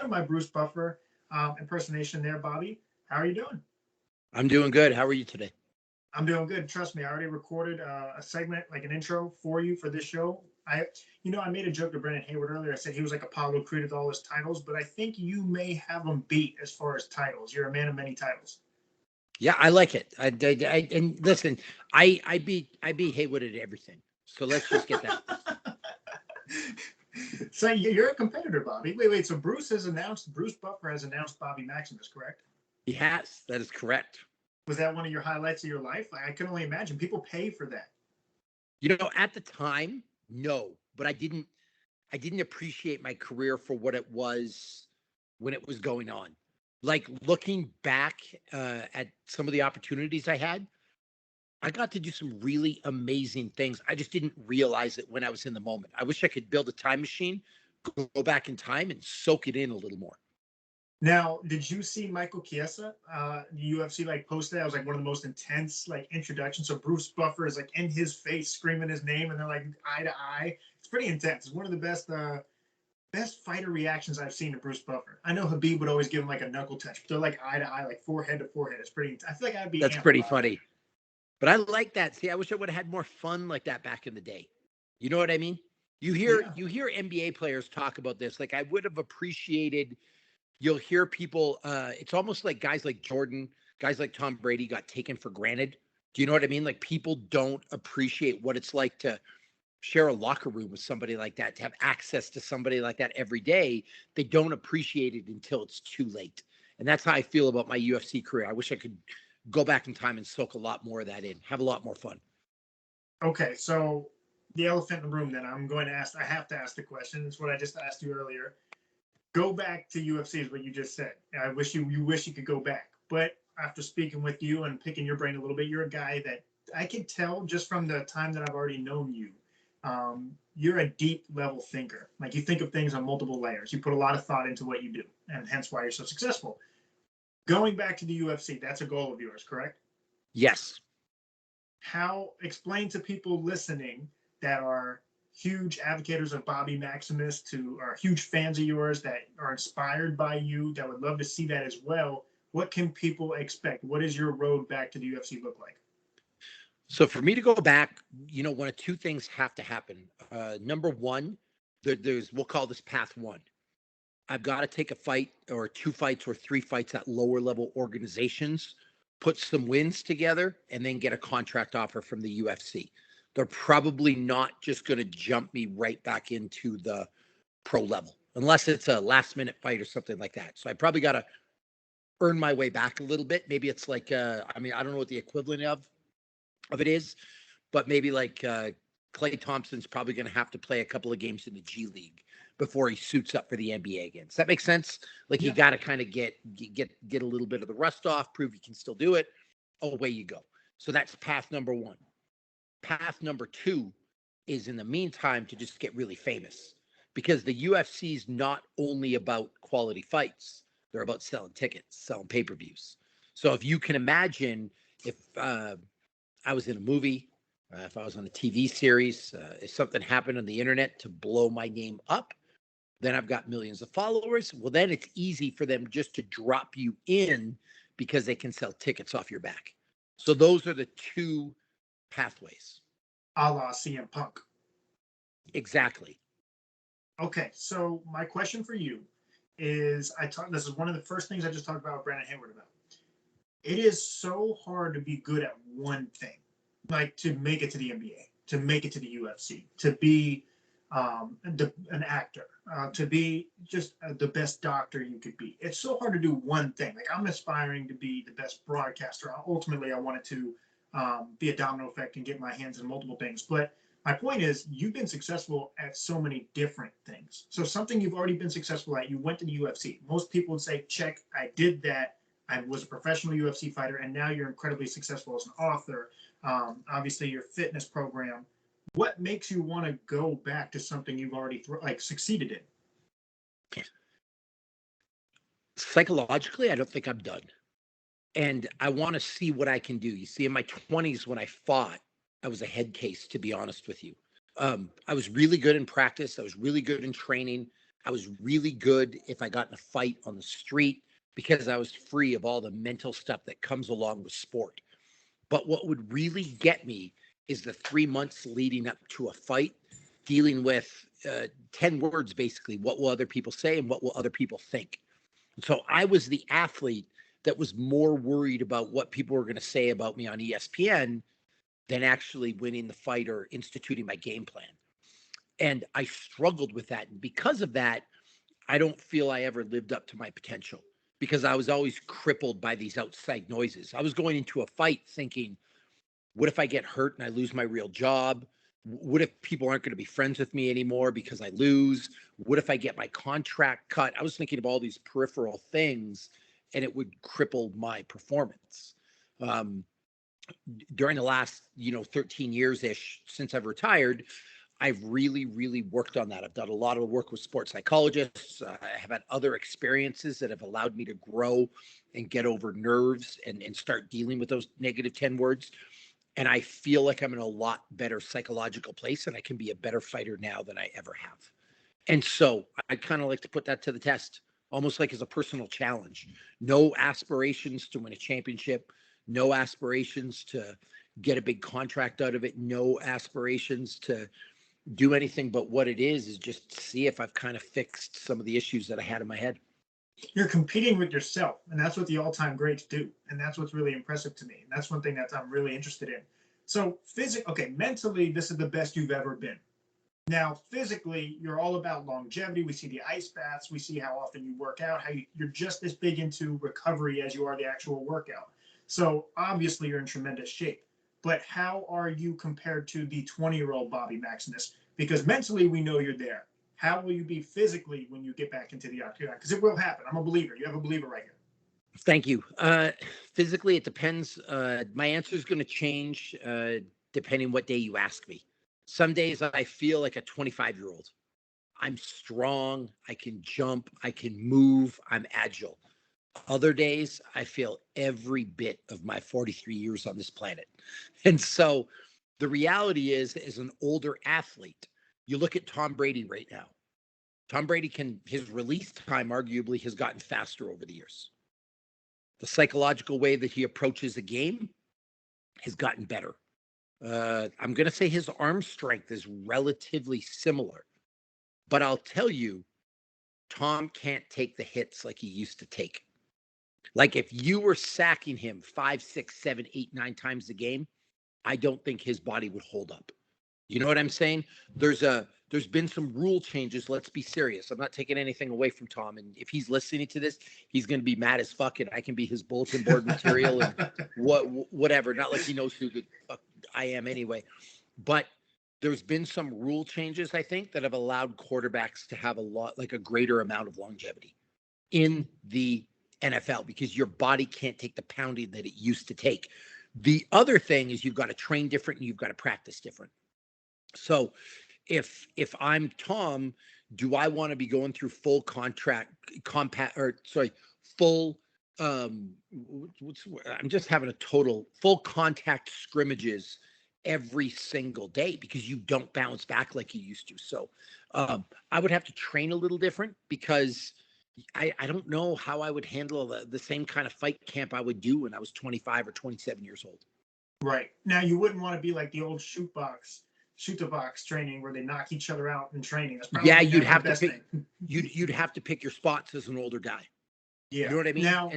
doing my Bruce Buffer impersonation there, Bobby. How are you doing? I'm doing good. How are you today? I'm doing good. Trust me, I already recorded a segment, like an intro for you for this show. I made a joke to Brendan Hayward earlier. I said he was like Apollo Creed with all his titles, but I think you may have him beat as far as titles. You're a man of many titles. Yeah, I like it. And listen, I beat Haywood at everything. So let's just get that. So you're a competitor, Bobby. Wait. So Bruce Buffer has announced Bobby Maximus, correct? He has. That is correct. Was that one of your highlights of your life? I can only imagine. People pay for that. At the time, no, but I didn't appreciate my career for what it was when it was going on. Like looking back at some of the opportunities I had, I got to do some really amazing things. I just didn't realize it when I was in the moment. I wish I could build a time machine, go back in time and soak it in a little more. Now, did you see Michael Chiesa, UFC like posted? That was like one of the most intense like introductions. So Bruce Buffer is like in his face screaming his name, and they're like eye to eye. It's pretty intense. It's one of the best fighter reactions I've seen to Bruce Buffer. I know Habib would always give him like a knuckle touch, but they're like eye to eye, like forehead to forehead. It's pretty. I feel like I'd be. That's pretty funny. But I like that. See, I wish I would have had more fun like that back in the day. You know what I mean? You hear NBA players talk about this. Like I would have appreciated. You'll hear people. It's almost like guys like Jordan, guys like Tom Brady got taken for granted. Do you know what I mean? Like people don't appreciate what it's like to share a locker room with somebody like that, to have access to somebody like that every day. They don't appreciate it until it's too late. And that's how I feel about my UFC career. I wish I could go back in time and soak a lot more of that in, have a lot more fun. Okay, so the elephant in the room then, I'm going to ask, I have to ask the question. It's what I just asked you earlier. Go back to UFC is what you just said. I wish you wish you could go back. But after speaking with you and picking your brain a little bit, you're a guy that I can tell just from the time that I've already known you. You're a deep level thinker. Like you think of things on multiple layers. You put a lot of thought into what you do, and hence why you're so successful. Going back to the UFC, that's a goal of yours, correct? Yes. Explain to people listening that are huge advocates of Bobby Maximus, to are huge fans of yours, that are inspired by you, that would love to see that as well. What can people expect? What does your road back to the UFC look like? So for me to go back, one of two things have to happen. Number one, we'll call this path one. I've got to take a fight or two fights or three fights at lower level organizations, put some wins together, and then get a contract offer from the UFC. They're probably not just going to jump me right back into the pro level, unless it's a last minute fight or something like that. So I probably got to earn my way back a little bit. Maybe it's like, I don't know what the equivalent of it is, but maybe like Klay Thompson's probably going to have to play a couple of games in the G League before he suits up for the NBA again. Does that make sense? Like you got to kind of get a little bit of the rust off, prove you can still do it. Away you go. So that's path number one. Path number two is, in the meantime, to just get really famous, because the UFC is not only about quality fights. They're about selling tickets, selling pay-per-views. So if you can imagine, if I was in a movie, if I was on a TV series, if something happened on the internet to blow my name up, then I've got millions of followers. Well, then it's easy for them just to drop you in because they can sell tickets off your back. So those are the two pathways. A la CM Punk. Exactly. Okay, so my question for you is, this is one of the first things I just talked about with Brandon Hayward about. It is so hard to be good at one thing, like to make it to the NBA, to make it to the UFC, to be an actor, to be just the best doctor you could be. It's so hard to do one thing. Like I'm aspiring to be the best broadcaster. Ultimately, I wanted to be a domino effect and get my hands in multiple things. But my point is, you've been successful at so many different things. So something you've already been successful at, you went to the UFC. Most people would say, check, I did that. I was a professional UFC fighter, and now you're incredibly successful as an author. Obviously, your fitness program. What makes you want to go back to something you've already succeeded in? Psychologically, I don't think I'm done. And I want to see what I can do. You see, in my 20s, when I fought, I was a head case, to be honest with you. I was really good in practice. I was really good in training. I was really good if I got in a fight on the street because I was free of all the mental stuff that comes along with sport. But what would really get me is the 3 months leading up to a fight, dealing with 10 words basically. What will other people say and what will other people think? So I was the athlete that was more worried about what people were going to say about me on ESPN than actually winning the fight or instituting my game plan. And I struggled with that. And because of that, I don't feel I ever lived up to my potential because I was always crippled by these outside noises. I was going into a fight thinking, what if I get hurt and I lose my real job? What if people aren't going to be friends with me anymore because I lose? What if I get my contract cut? I was thinking of all these peripheral things and it would cripple my performance. During the last, 13 years ish since I've retired, I've really, really worked on that. I've done a lot of work with sports psychologists. I have had other experiences that have allowed me to grow and get over nerves and start dealing with those negative 10 words. And I feel like I'm in a lot better psychological place and I can be a better fighter now than I ever have. And so I kind of like to put that to the test, almost like as a personal challenge. No aspirations to win a championship, no aspirations to get a big contract out of it, no aspirations to do anything but what it is just see if I've kind of fixed some of the issues that I had in my head. You're competing with yourself, and that's what the all-time greats do, and that's what's really impressive to me, and that's one thing that I'm really interested in. So mentally, this is the best you've ever been. Now, physically, you're all about longevity. We see the ice baths. We see how often you work out, you're just as big into recovery as you are the actual workout. So obviously, you're in tremendous shape. But how are you compared to the 20-year-old Bobby Maximus? Because mentally, we know you're there. How will you be physically when you get back into the octagon? Because it will happen. I'm a believer. You have a believer right here. Thank you. Physically, it depends. My answer is going to change depending what day you ask me. Some days I feel like a 25-year-old. I'm strong. I can jump. I can move. I'm agile. Other days, I feel every bit of my 43 years on this planet. And so the reality is, as an older athlete, you look at Tom Brady right now. Tom Brady his release time arguably has gotten faster over the years. The psychological way that he approaches the game has gotten better. I'm going to say his arm strength is relatively similar. But I'll tell you, Tom can't take the hits like he used to take. Like if you were sacking him 5, 6, 7, 8, 9 times a game, I don't think his body would hold up. You know what I'm saying? There's been some rule changes. Let's be serious. I'm not taking anything away from Tom. And if he's listening to this, he's going to be mad as fuck. And I can be his bulletin board material and whatever. Not like he knows who the fuck I am anyway. But there's been some rule changes, I think, that have allowed quarterbacks to have a greater amount of longevity in the NFL because your body can't take the pounding that it used to take. The other thing is you've got to train different and you've got to practice different. So if I'm Tom, do I want to be going through full I'm just having a total full contact scrimmages every single day because you don't bounce back like you used to. So I would have to train a little different because I don't know how I would handle the same kind of fight camp I would do when I was 25 or 27 years old. Right. Now, you wouldn't want to be like the old shoot the box training where they knock each other out in training. That's probably you'd have to pick. You'd have to pick your spots as an older guy. Yeah. You know what I mean? Now,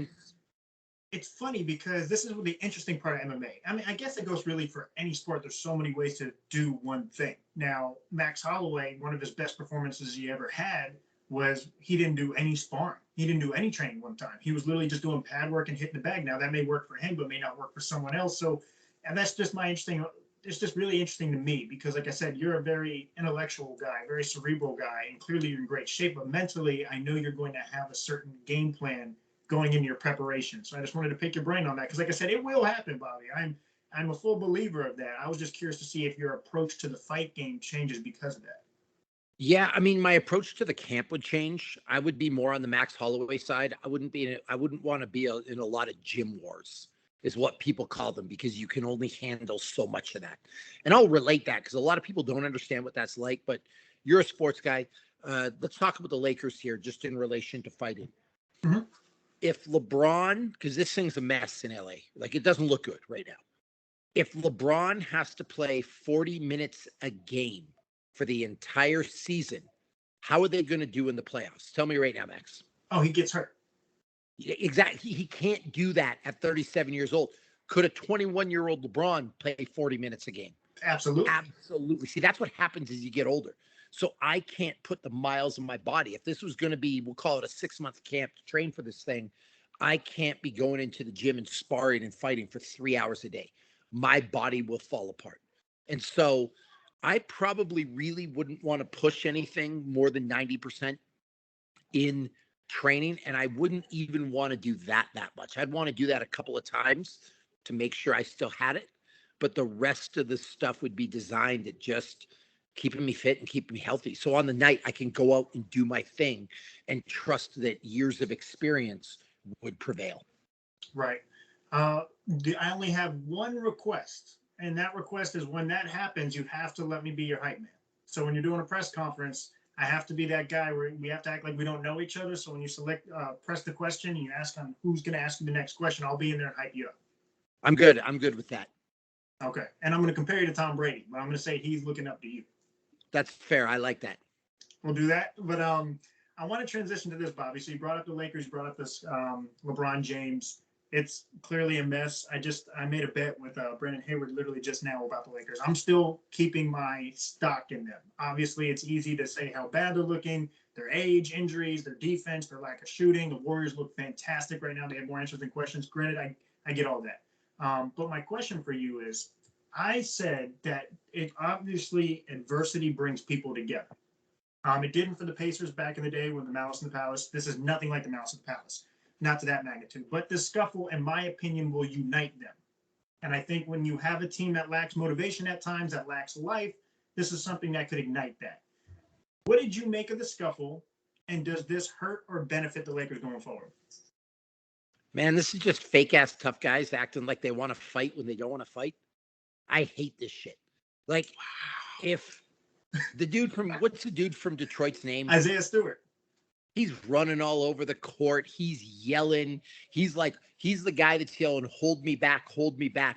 it's funny because this is the interesting part of MMA. I mean, I guess it goes really for any sport. There's so many ways to do one thing. Now, Max Holloway, one of his best performances he ever had was he didn't do any sparring. He didn't do any training one time. He was literally just doing pad work and hitting the bag. Now, that may work for him, but may not work for someone else. So, and that's just it's just really interesting to me because, like I said, you're a very intellectual guy, very cerebral guy, and clearly you're in great shape. But mentally, I know you're going to have a certain game plan going into your preparation. So I just wanted to pick your brain on that because, like I said, it will happen, Bobby. I'm a full believer of that. I was just curious to see if your approach to the fight game changes because of that. Yeah, I mean, my approach to the camp would change. I would be more on the Max Holloway side. I wouldn't want to be in a lot of gym wars, is what people call them, because you can only handle so much of that. And I'll relate that because a lot of people don't understand what that's like. But you're a sports guy. Let's talk about the Lakers here, just in relation to fighting. Mhm. If LeBron, because this thing's a mess in LA, like it doesn't look good right now. If LeBron has to play 40 minutes a game for the entire season, how are they going to do in the playoffs? Tell me right now, Max. Oh, he gets hurt. Exactly. He can't do that at 37 years old. Could a 21-year-old LeBron play 40 minutes a game? Absolutely. Absolutely. See, that's what happens as you get older. So I can't put the miles in my body. If this was going to be, we'll call it a 6-month camp to train for this thing, I can't be going into the gym and sparring and fighting for 3 hours a day. My body will fall apart. And so I probably really wouldn't want to push anything more than 90% in training. And I wouldn't even want to do that much. I'd want to do that a couple of times to make sure I still had it. But the rest of the stuff would be designed at just keeping me fit and keeping me healthy. So on the night, I can go out and do my thing and trust that years of experience would prevail. Right. I only have one request, and that request is when that happens, you have to let me be your hype man. So when you're doing a press conference, I have to be that guy where we have to act like we don't know each other. So when you press the question, and you ask on who's going to ask you the next question, I'll be in there and hype you up. I'm good. I'm good with that. Okay. And I'm going to compare you to Tom Brady, but I'm going to say he's looking up to you. That's fair. I like that. We'll do that. But I want to transition to this, Bobby. So you brought up the Lakers, you brought up this LeBron James. It's clearly a mess. I made a bet with Brandon Hayward literally just now about the Lakers. I'm still keeping my stock in them. Obviously, it's easy to say how bad they're looking, their age, injuries, their defense, their lack of shooting. The Warriors look fantastic right now. They have more answers than questions. Granted, I get all that. But my question for you is, I said that it obviously adversity brings people together. It didn't for the Pacers back in the day with the Malice in the Palace. This is nothing like the Malice in the Palace. Not to that magnitude. But this scuffle, in my opinion, will unite them. And I think when you have a team that lacks motivation at times, that lacks life, this is something that could ignite that. What did you make of the scuffle? And does this hurt or benefit the Lakers going forward? Man, this is just fake-ass tough guys acting like they want to fight when they don't want to fight. I hate this shit. Like, if the dude from, what's the dude from Detroit's name? Isaiah Stewart. He's running all over the court. He's yelling. He's the guy that's yelling, hold me back,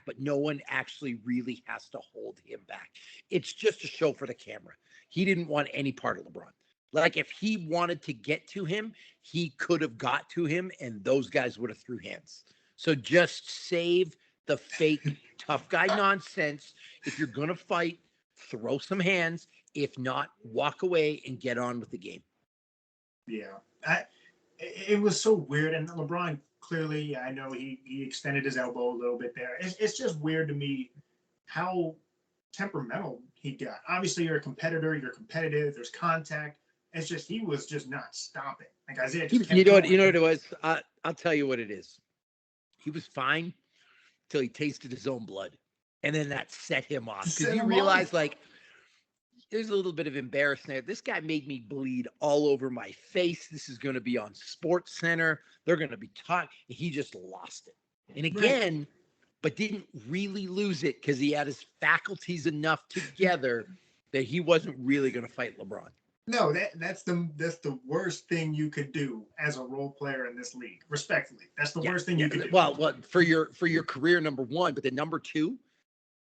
but no one actually really has to hold him back. It's just a show for the camera. He didn't want any part of LeBron. Like, if he wanted to get to him, he could have got to him, and those guys would have threw hands. So just save the fake tough guy nonsense. If you're going to fight, throw some hands. If not, walk away and get on with the game. Yeah, it was so weird. And LeBron, clearly, I know he extended his elbow a little bit there. It's just weird to me how temperamental he got. Obviously, you're a competitor. You're competitive. There's contact. It's just he was just not stopping. Like Isaiah just kept going. You know what it was? I'll tell you what it is. He was fine till he tasted his own blood, and then that set him off because you realize like there's a little bit of embarrassment. This guy made me bleed all over my face. This is going to be on Sports Center. They're going to be talking. He just lost it, and again. Right. But didn't really lose it because he had his faculties enough together that he wasn't really going to fight LeBron. No, that's the worst thing you could do as a role player in this league. Respectfully, that's the worst thing you could do. Well, for your career, number one, but then number two,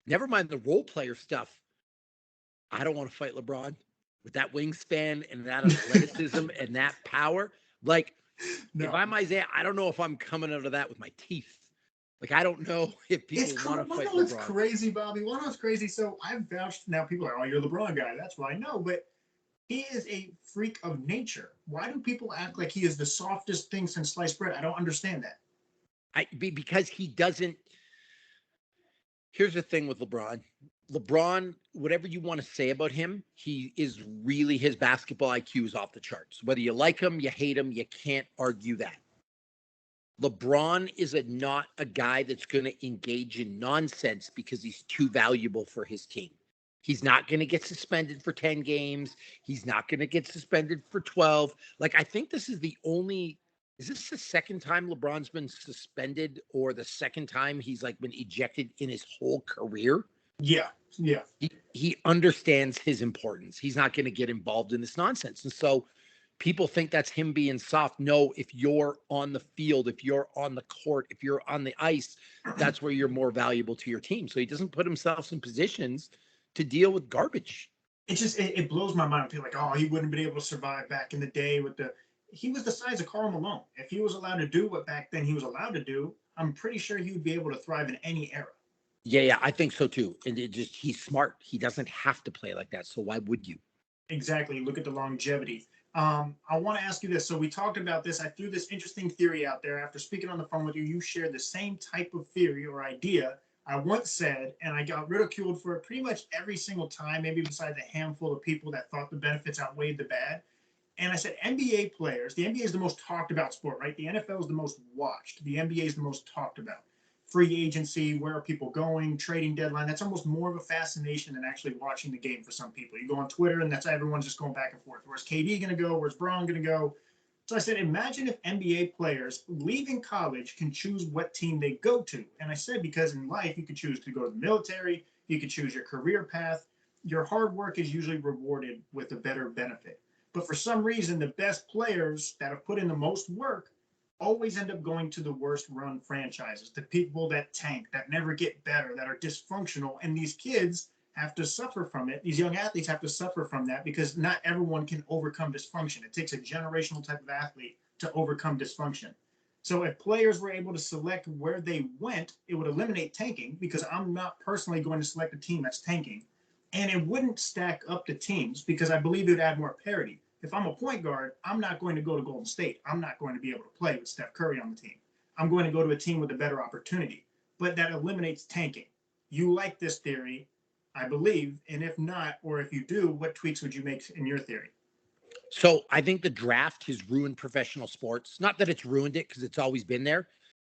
never mind the role player stuff. I don't want to fight LeBron with that wingspan and that athleticism and that power. Like, if I'm Isaiah, I don't know if I'm coming out of that with my teeth. Like, I don't know if people want to fight LeBron. It's crazy, Bobby. One of crazy. So I've vouched. Now people are, oh, you're a LeBron guy. That's what I know. But he is a freak of nature. Why do people act like he is the softest thing since sliced bread? I don't understand that. Because he doesn't. Here's the thing with LeBron. LeBron, whatever you want to say about him, he is really, his basketball IQ is off the charts. Whether you like him, you hate him, you can't argue that. LeBron is not a guy that's going to engage in nonsense because he's too valuable for his team. He's not going to get suspended for 10 games. He's not going to get suspended for 12. Like, I think this is is this the second time LeBron's been suspended or the second time he's like been ejected in his whole career? Yeah. he understands his importance. He's not going to get involved in this nonsense. And so people think that's him being soft. No, if you're on the field, if you're on the court, if you're on the ice, that's where you're more valuable to your team. So he doesn't put himself in positions to deal with garbage. It blows my mind. People like, oh, he wouldn't have been able to survive back in the day with the. He was the size of Karl Malone. If he was allowed to do what back then he was allowed to do, I'm pretty sure he would be able to thrive in any era. Yeah, I think so too. And he's smart. He doesn't have to play like that. So why would you? Exactly. Look at the longevity. I want to ask you this. So we talked about this. I threw this interesting theory out there. After speaking on the phone with you, you shared the same type of theory or idea I once said, and I got ridiculed for it pretty much every single time, maybe besides a handful of people that thought the benefits outweighed the bad. And I said, NBA players, the NBA is the most talked about sport, right? The NFL is the most watched. The NBA is the most talked about. Free agency, where are people going, trading deadline. That's almost more of a fascination than actually watching the game for some people. You go on Twitter and that's everyone's just going back and forth. Where's KD going to go? Where's Braun going to go? So I said, imagine if NBA players leaving college can choose what team they go to. And I said, because in life, you could choose to go to the military, you could choose your career path. Your hard work is usually rewarded with a better benefit. But for some reason, the best players that have put in the most work always end up going to the worst run franchises, the people that tank, that never get better, that are dysfunctional. And these kids have to suffer from it. These young athletes have to suffer from that because not everyone can overcome dysfunction. It takes a generational type of athlete to overcome dysfunction. So if players were able to select where they went, it would eliminate tanking because I'm not personally going to select a team that's tanking. And it wouldn't stack up the teams because I believe it would add more parity. If I'm a point guard, I'm not going to go to Golden State. I'm not going to be able to play with Steph Curry on the team. I'm going to go to a team with a better opportunity. But that eliminates tanking. You like this theory, I believe, and if not, or if you do, what tweaks would you make in your theory? So I think the draft has ruined professional sports. Not that it's ruined it because it's always been there,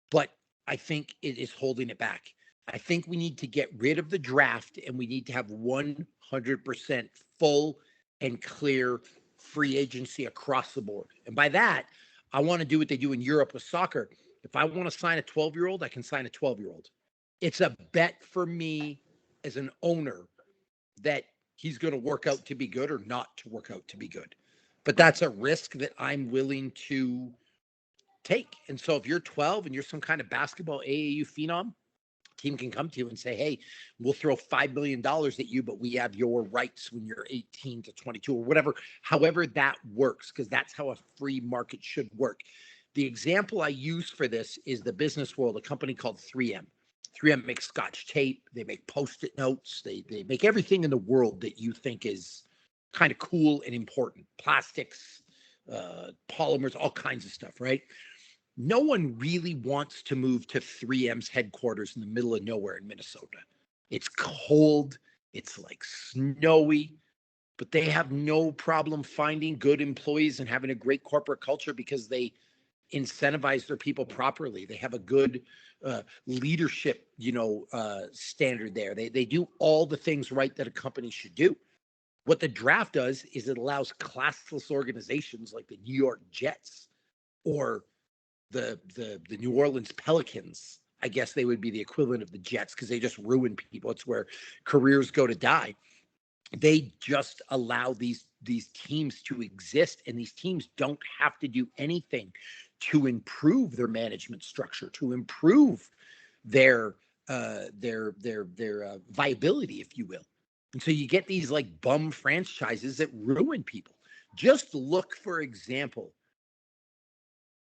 but I think it is holding it back. I think we need to get rid of the draft and we need to have 100% full and clear free agency across the board. And by that, I want to do what they do in Europe with soccer. If I want to sign a 12-year-old, I can sign a 12-year-old. It's a bet for me as an owner that he's going to work out to be good or not to work out to be good. But that's a risk that I'm willing to take. And so if you're 12 and you're some kind of basketball AAU phenom, team can come to you and say, hey, we'll throw $5 million at you, but we have your rights when you're 18 to 22 or whatever, however that works, because that's how a free market should work. The example I use for this is the business world, a company called 3M. 3M makes Scotch tape. They make Post-it notes. They make everything in the world that you think is kind of cool and important. Plastics, polymers, all kinds of stuff, right? No one really wants to move to 3M's headquarters in the middle of nowhere in Minnesota. It's cold. It's like snowy, but they have no problem finding good employees and having a great corporate culture because they incentivize their people properly. They have a good leadership, standard there. They do all the things right that a company should do. What the draft does is it allows classless organizations like the New York Jets or the New Orleans Pelicans. I guess they would be the equivalent of the Jets because they just ruin people. It's where careers go to die. They just allow these teams to exist, and these teams don't have to do anything to improve their management structure, to improve their viability, if you will. And so you get these like bum franchises that ruin people. Just look, for example,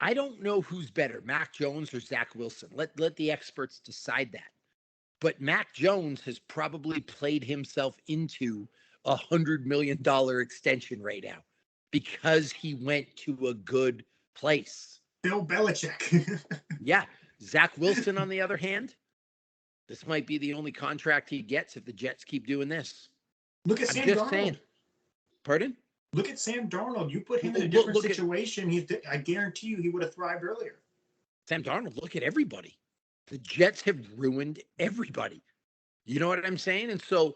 I don't know who's better, Mac Jones or Zach Wilson. Let the experts decide that. But Mac Jones has probably played himself into $100 million extension right now because he went to a good place. Bill Belichick. Yeah. Zach Wilson, on the other hand, this might be the only contract he gets if the Jets keep doing this. Look at Sam Darnold. Saying. Pardon? Look at Sam Darnold. You put him in a different situation. I guarantee you he would have thrived earlier. Sam Darnold, look at everybody. The Jets have ruined everybody. You know what I'm saying? And so,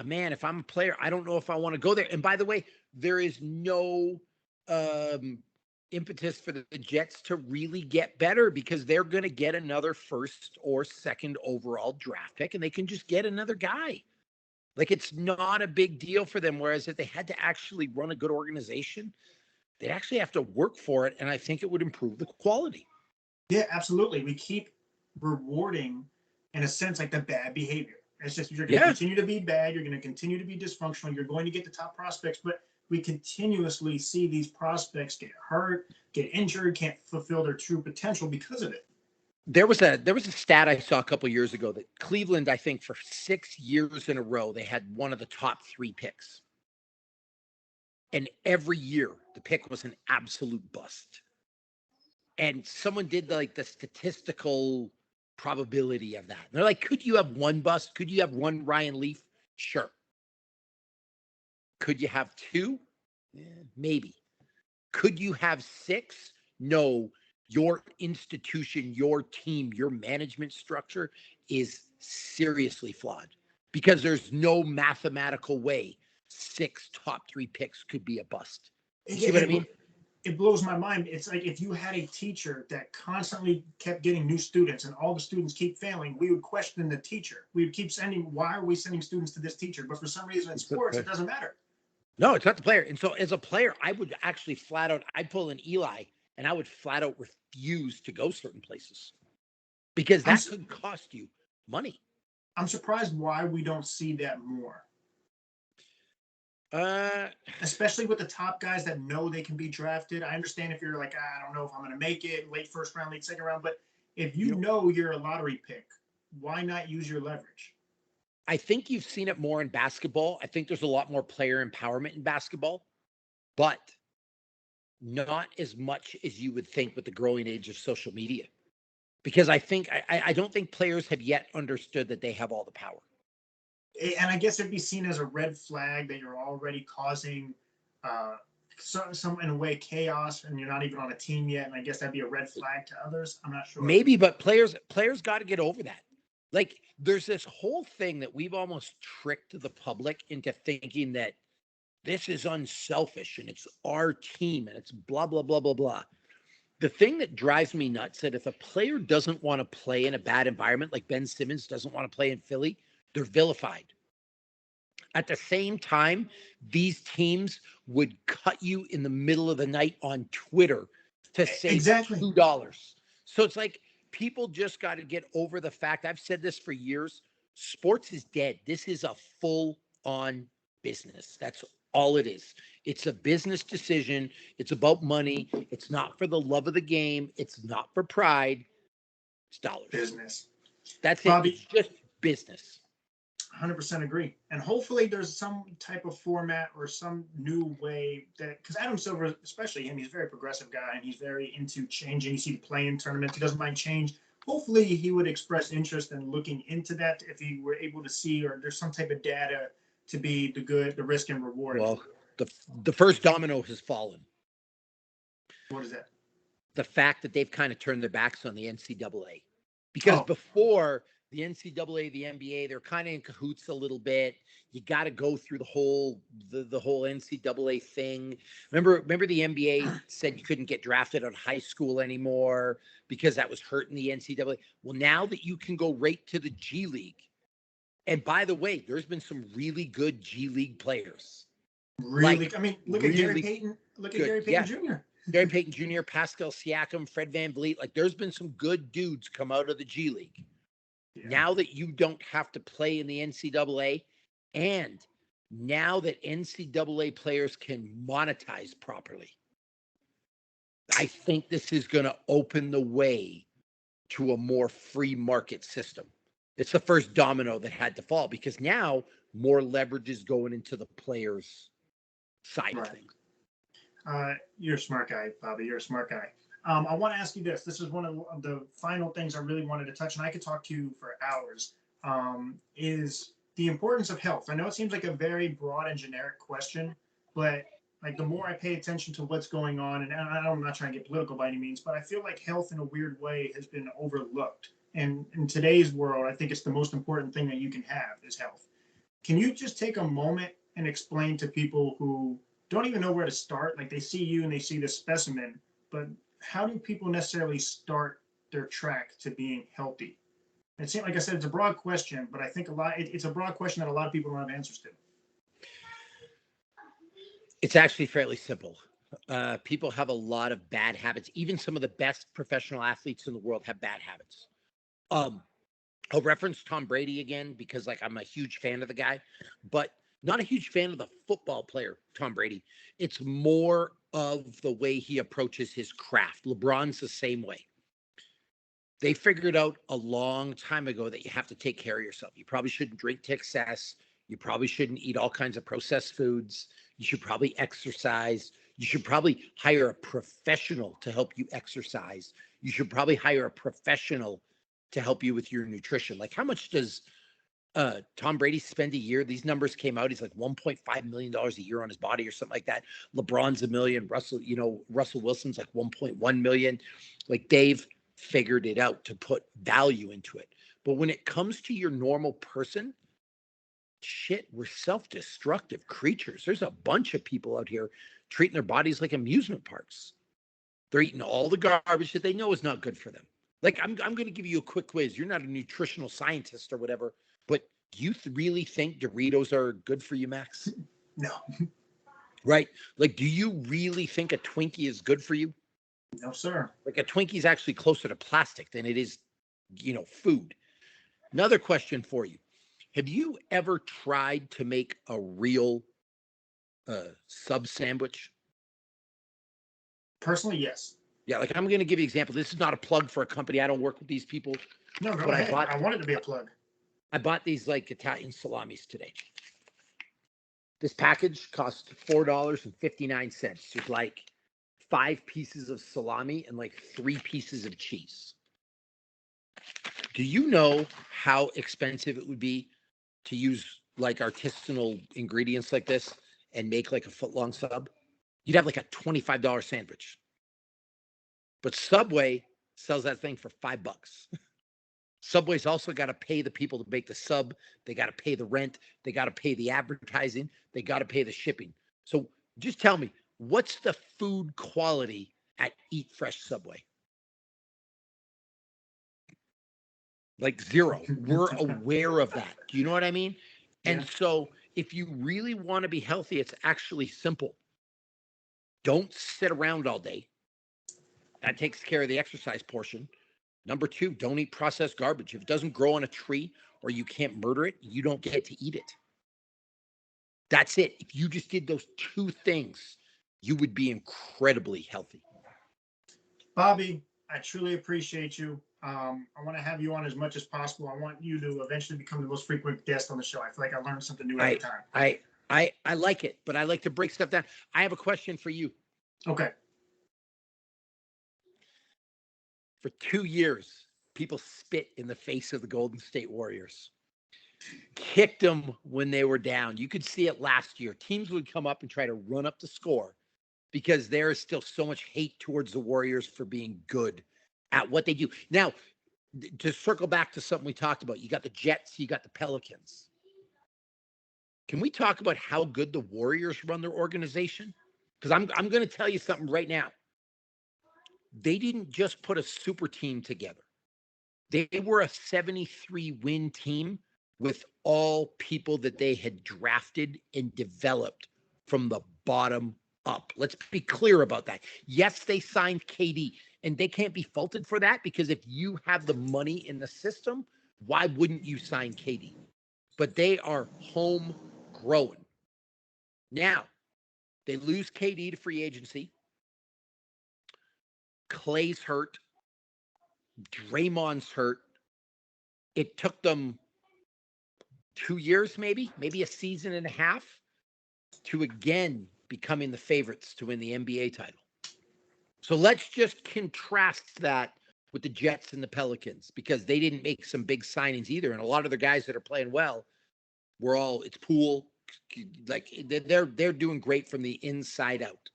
man, if I'm a player, I don't know if I want to go there. And by the way, there is no impetus for the Jets to really get better because they're going to get another first or second overall draft pick and they can just get another guy. Like it's not a big deal for them. Whereas if they had to actually run a good organization, they'd actually have to work for it. And I think it would improve the quality. Yeah, absolutely. We keep rewarding, in a sense, like the bad behavior. It's just you're going to Yeah. continue to be bad. You're going to continue to be dysfunctional. You're going to get the top prospects, but we continuously see these prospects get hurt, get injured, can't fulfill their true potential because of it. There was a stat I saw a couple of years ago that Cleveland, I think, for 6 years in a row, they had one of the top 3 picks. And every year the pick was an absolute bust. And someone did like the statistical probability of that. And they're like, could you have one bust? Could you have one Ryan Leaf? Sure. Could you have 2? Maybe. Could you have 6? No. Your institution, your team, your management structure is seriously flawed because there's no mathematical way 6 top 3 picks could be a bust. You see what I mean? It blows my mind. It's like if you had a teacher that constantly kept getting new students and all the students keep failing, we would question the teacher. We would keep sending, why are we sending students to this teacher? But for some reason in sports, it doesn't matter. No, it's not the player. And so as a player, I would actually flat out, I'd pull an Eli and I would flat out refuse to go certain places because that could cost you money. I'm surprised why we don't see that more. Especially with the top guys that know they can be drafted. I understand if you're like, I don't know if I'm going to make it, late first round, late second round, but if you know you're a lottery pick, why not use your leverage? I think you've seen it more in basketball. I think there's a lot more player empowerment in basketball, but not as much as you would think with the growing age of social media. Because I don't think players have yet understood that they have all the power. And I guess it'd be seen as a red flag that you're already causing some in a way chaos, and you're not even on a team yet. And I guess that'd be a red flag to others. I'm not sure. Maybe, but players got to get over that. Like there's this whole thing that we've almost tricked the public into thinking that this is unselfish and it's our team and it's blah blah blah blah blah. The thing that drives me nuts that if a player doesn't want to play in a bad environment, like Ben Simmons doesn't want to play in Philly, they're vilified. At the same time, these teams would cut you in the middle of the night on Twitter to save $2. So it's like people just got to get over the fact. I've said this for years. Sports is dead. This is a full-on business. That's all it is. It's a business decision. It's about money. It's not for the love of the game. It's not for pride. It's dollars. Business. That's it. Bobby, it's just business. 100% agree. And hopefully there's some type of format or some new way that, because Adam Silver, especially him, he's a very progressive guy and he's very into changing. You see the play-in tournaments, he doesn't mind change. Hopefully he would express interest in looking into that if he were able to see, or there's some type of data to be the risk and reward. Well, the first domino has fallen. What is that? The fact that they've kind of turned their backs on the NCAA. Because before the NCAA, the NBA, they're kind of in cahoots a little bit. You got to go through the whole NCAA thing. Remember the NBA said you couldn't get drafted out of high school anymore because that was hurting the NCAA. Well, now that you can go right to the G League, and by the way, there's been some really good G League players. Really, I mean, look at Gary Payton. Look at Gary Payton Jr. Gary Payton Jr., Pascal Siakam, Fred VanVleet. Like, there's been some good dudes come out of the G League. Yeah. Now that you don't have to play in the NCAA, and now that NCAA players can monetize properly, I think this is going to open the way to a more free market system. It's the first domino that had to fall because now more leverage is going into the players' side of things. You're a smart guy, Bobby. You're a smart guy. I want to ask you this. This is one of the final things I really wanted to touch, and I could talk to you for hours, is the importance of health. I know it seems like a very broad and generic question, but like the more I pay attention to what's going on, and I'm not trying to get political by any means, but I feel like health in a weird way has been overlooked. And in today's world, I think it's the most important thing that you can have is health. Can you just take a moment and explain to people who don't even know where to start? Like they see you and they see the specimen, but how do people necessarily start their track to being healthy? It seems like I said, it's a broad question, but I think it's a broad question that a lot of people don't have answers to. It's actually fairly simple. People have a lot of bad habits. Even some of the best professional athletes in the world have bad habits. I'll reference Tom Brady again because like I'm a huge fan of the guy, but not a huge fan of the football player, Tom Brady. It's more of the way he approaches his craft. LeBron's the same way. They figured out a long time ago that you have to take care of yourself. You probably shouldn't drink to excess. You probably shouldn't eat all kinds of processed foods. You should probably exercise. You should probably hire a professional to help you exercise. You should probably hire a professional to help you with your nutrition. Like how much does Tom Brady spend a year? These numbers came out. He's like $1.5 million a year on his body or something like that. LeBron's $1 million. Russell Wilson's like 1.1 million. Like Dave figured it out to put value into it. But when it comes to your normal person, shit, we're self-destructive creatures. There's a bunch of people out here treating their bodies like amusement parks. They're eating all the garbage that they know is not good for them. Like I'm going to give you a quick quiz. You're not a nutritional scientist or whatever, but do you really think Doritos are good for you, Max? No. Right? Like, do you really think a Twinkie is good for you? No, sir. Like a Twinkie is actually closer to plastic than it is, food. Another question for you. Have you ever tried to make a real sub sandwich? Personally, yes. Yeah, like I'm going to give you an example. This is not a plug for a company. I don't work with these people. No, go ahead. I want it to be a plug. I bought these like Italian salamis today. This package cost $4.59. There's like 5 pieces of salami and like 3 pieces of cheese. Do you know how expensive it would be to use like artisanal ingredients like this and make like a foot-long sub? You'd have like a $25 sandwich. But Subway sells that thing for $5. Subway's also got to pay the people to make the sub. They got to pay the rent. They got to pay the advertising. They got to pay the shipping. So just tell me, what's the food quality at Eat Fresh Subway? Like 0. We're aware of that. Do you know what I mean? Yeah. And so if you really want to be healthy, it's actually simple. Don't sit around all day. That takes care of the exercise portion. Number 2, don't eat processed garbage. If it doesn't grow on a tree or you can't murder it, you don't get to eat it. That's it. If you just did those 2 things, you would be incredibly healthy. Bobby, I truly appreciate you. I want to have you on as much as possible. I want you to eventually become the most frequent guest on the show. I feel like I learned something new every time. I like it, but I like to break stuff down. I have a question for you. Okay. For 2 years, people spit in the face of the Golden State Warriors. Kicked them when they were down. You could see it last year. Teams would come up and try to run up the score because there is still so much hate towards the Warriors for being good at what they do. Now, to circle back to something we talked about, you got the Jets, you got the Pelicans. Can we talk about how good the Warriors run their organization? Because I'm going to tell you something right now. They didn't just put a super team together. They were a 73-win team with all people that they had drafted and developed from the bottom up. Let's be clear about that. Yes, they signed KD, and they can't be faulted for that because if you have the money in the system, why wouldn't you sign KD? But they are homegrown. Now, they lose KD to free agency. Clay's hurt. Draymond's hurt. It took them 2 years, maybe a season and a half to again becoming the favorites to win the NBA title. So let's just contrast that with the Jets and the Pelicans because they didn't make some big signings either. And a lot of the guys that are playing well it's Poole. Like they're doing great from the inside out.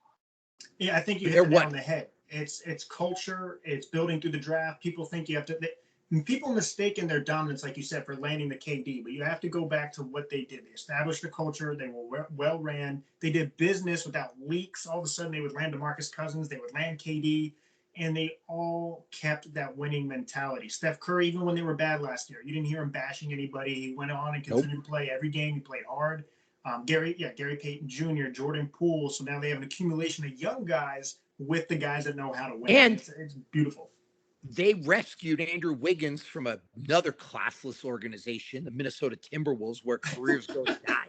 Yeah, I think you hit the nail on the head. It's culture. It's building through the draft. People think you have to. People mistaken their dominance, like you said, for landing the KD. But you have to go back to what they did. They established a culture. They were well ran. They did business without leaks. All of a sudden, they would land DeMarcus Cousins. They would land KD. and they all kept that winning mentality. Steph Curry, even when they were bad last year, you didn't hear him bashing anybody. He went on and Nope. continued to play every game. He played hard. Gary Payton Jr., Jordan Poole. So now they have an accumulation of young guys with the guys that know how to win. And it's beautiful. They rescued Andrew Wiggins from another classless organization, the Minnesota Timberwolves, where careers go to die.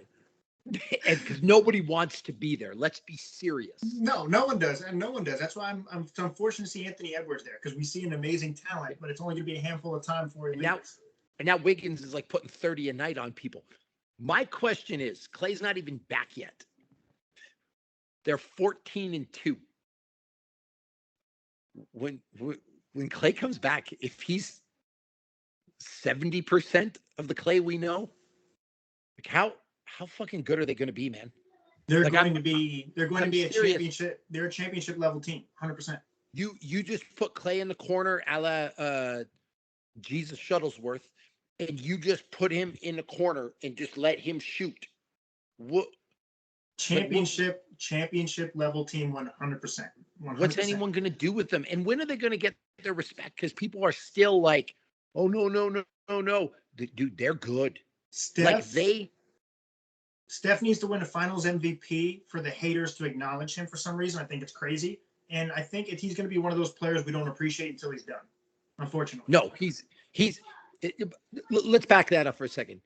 And because nobody wants to be there. Let's be serious. No one does, and no one does. That's why I'm unfortunate to see Anthony Edwards there, because we see an amazing talent, but it's only going to be a handful of time for it. And now Wiggins is like putting 30 a night on people. My question is, Clay's not even back yet. They're 14-2. When Clay comes back, if he's 70% of the Clay we know, like how fucking good are they going to be, man? They're going to be a serious. championship. They're a championship level team, 100%. You just put Clay in the corner, a la Jesus Shuttlesworth, and you just put him in the corner and just let him shoot. What? Championship level team, 100%. What's anyone going to do with them? And when are they going to get their respect? Because people are still like, oh, no. Dude, they're good. Steph needs to win a finals MVP for the haters to acknowledge him for some reason. I think it's crazy. And I think he's going to be one of those players we don't appreciate until he's done, unfortunately. No, let's back that up for a second.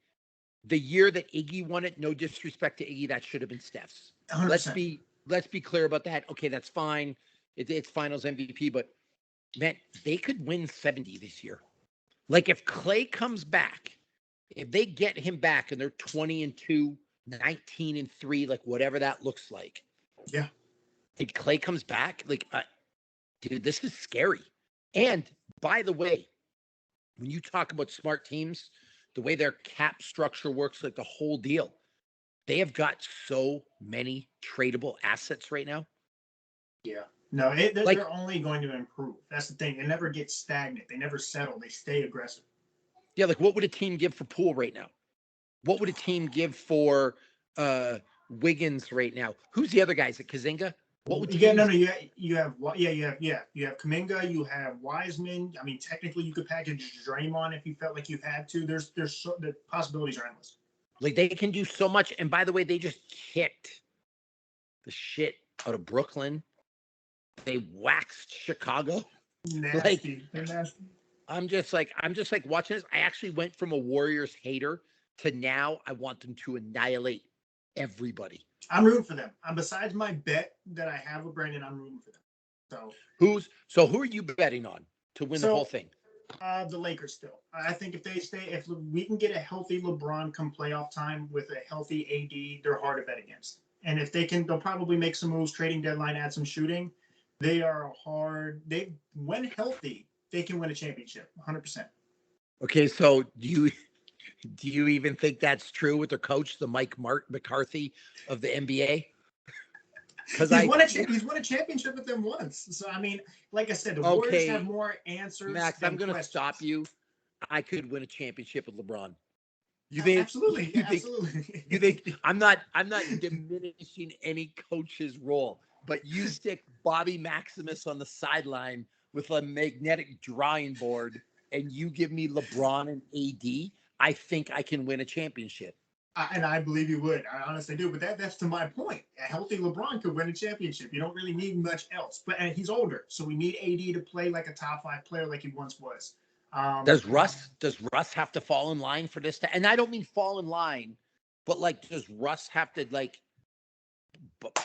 The year that Iggy won it, no disrespect to Iggy, that should have been Steph's. 100%. Let's be clear about that. Okay, that's fine. It's finals MVP, but man, they could win 70 this year. Like if Clay comes back, if they get him back and they're 20-2, 19-3, like whatever that looks like. Yeah. If Clay comes back, like, dude, this is scary. And by the way, when you talk about smart teams, the way their cap structure works, like the whole deal, they have got so many tradable assets right now. Yeah. No, they're only going to improve. That's the thing. They never get stagnant. They never settle. They stay aggressive. Yeah, like what would a team give for Poole right now? What would a team give for Wiggins right now? Who's the other guys? Is it Kazinga? What would you have Kuminga, you have Wiseman. I mean, technically, you could package Draymond if you felt like you had to. The possibilities are endless. Like they can do so much. And by the way, they just kicked the shit out of Brooklyn. They waxed Chicago. Nasty. They're nasty. I'm just like watching this. I actually went from a Warriors hater to now I want them to annihilate everybody. I'm rooting for them. Besides my bet that I have with Brandon, I'm rooting for them. So who are you betting on to win the whole thing? The Lakers still. I think if we can get a healthy LeBron come playoff time with a healthy AD, they're hard to bet against. And if they can, they'll probably make some moves, trading deadline, add some shooting. When healthy, they can win a championship, 100%. Okay, so do you even think that's true with their coach, the Mike McCarthy of the NBA? Because he's won a championship with them once. So I mean, like I said, the Warriors have more answers. Max, I'm going to stop you. I could win a championship with LeBron. You think? Absolutely. You think I'm not diminishing any coach's role, but you stick Bobby Maximus on the sideline with a magnetic drawing board, and you give me LeBron and AD. I think I can win a championship. And I believe you would. I honestly do. But that's to my point. A healthy LeBron could win a championship. You don't really need much else. And he's older, so we need AD to play like a top 5 player like he once was. Does Russ have to fall in line for this? And I don't mean fall in line, but like, does Russ have to like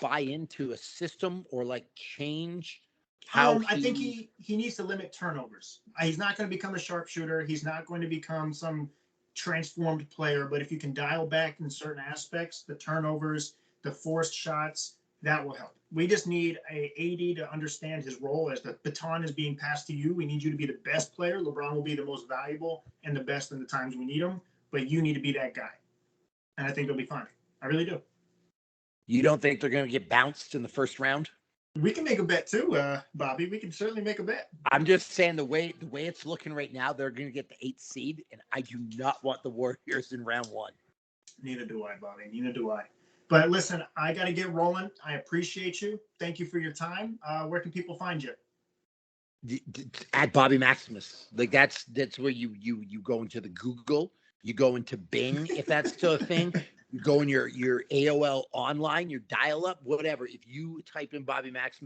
buy into a system or like change how I think he needs to limit turnovers. He's not going to become a sharpshooter. He's not going to become some transformed player. But if you can dial back in certain aspects, the turnovers, the forced shots, that will help. We just need a AD to understand his role as the baton is being passed to you. We need you to be the best player. LeBron will be the most valuable and the best in the times we need him. But you need to be that guy. And I think they'll be fine. I really do. You don't think they're going to get bounced in the first round? We can make a bet too, Bobby. We can certainly make a bet. I'm just saying the way it's looking right now, they're going to get the 8th seed, and I do not want the Warriors in round 1. Neither do I, Bobby. Neither do I. But listen, I got to get rolling. I appreciate you. Thank you for your time. Where can people find you? At Bobby Maximus. Like that's where you go into the Google, you go into Bing, if that's still a thing. You go in your AOL online, your dial up, whatever. If you type in Bobby Maximus